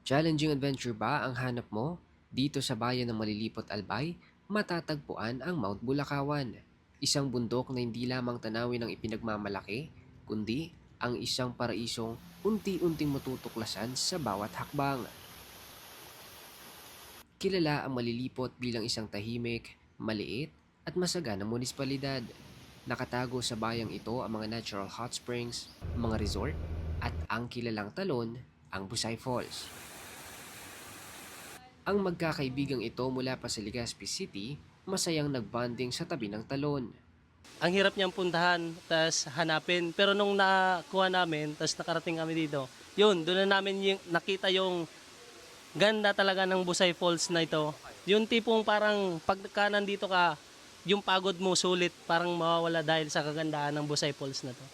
Challenging adventure ba ang hanap mo? Dito sa bayan ng Malilipot Albay, matatagpuan ang Mount Bulakawan. Isang bundok na hindi lamang tanawin ang ipinagmamalaki, kundi ang isang paraisong unti-unting matutuklasan sa bawat hakbang. Kilala ang Malilipot bilang isang tahimik, maliit, at masaganang munisipalidad. Nakatago sa bayang ito ang mga natural hot springs, mga resort, at ang kilalang talon, ang Busay Falls. Ang magkakaibigang ito mula pa sa Legazpi City, masayang nagbanding sa tabi ng talon. Ang hirap niyang puntahan, tas hanapin. Pero nung nakuha namin, tas nakarating kami dito, yun, doon na namin nakita yung ganda talaga ng Busay Falls na ito. Yung tipong parang pagka nandito ka, yung pagod mo sulit, parang mawawala dahil sa kagandahan ng Busay Falls na to.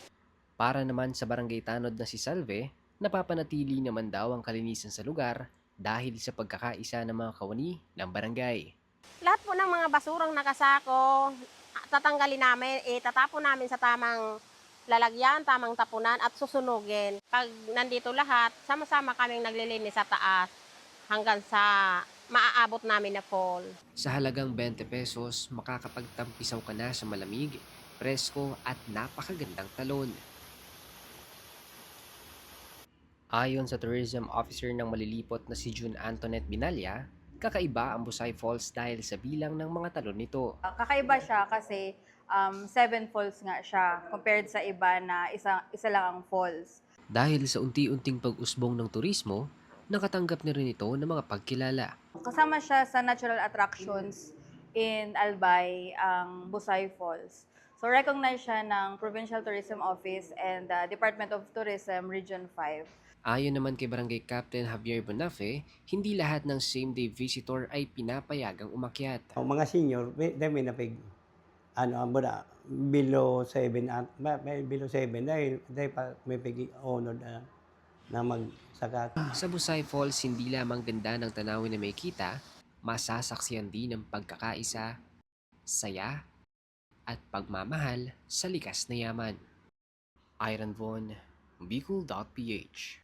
Para naman sa barangay tanod na si Salve, napapanatili naman daw ang kalinisan sa lugar dahil sa pagkakaisa ng mga kawani ng barangay. Lahat po ng mga basurang nakasako, tatanggalin namin, tatapon namin sa tamang lalagyan, tamang tapunan at susunugin. Pag nandito lahat, sama-sama kaming naglilinis sa taas hanggang sa maaabot namin na fall. Sa halagang 20 pesos, makakapagtampisaw ka na sa malamig, presko at napakagandang talon. Ayon sa tourism officer ng Malilipot na si June Antoinette Binalya, kakaiba ang Busay Falls dahil sa bilang ng mga talon nito. Kakaiba siya kasi seven falls nga siya compared sa iba na isa lang ang falls. Dahil sa unti-unting pag-usbong ng turismo, nakatanggap na rin ito ng mga pagkilala. Kasama siya sa natural attractions in Albay, ang Busay Falls. So recognized siya ng Provincial Tourism Office and Department of Tourism Region 5. Ayon naman kay Barangay Captain Javier Bonafe, hindi lahat ng same-day visitor ay pinapayagang umakyat. Ang mga senior, may napig, amo na, below 7, at may below 7, dahil pa may pig honored na magsakat. Sa Busay Falls, hindi lamang ganda ng tanawin na may kita, masasaksiyan din ng pagkakaisa, saya, at pagmamahal sa likas na yaman. Iron Von, Bicol.ph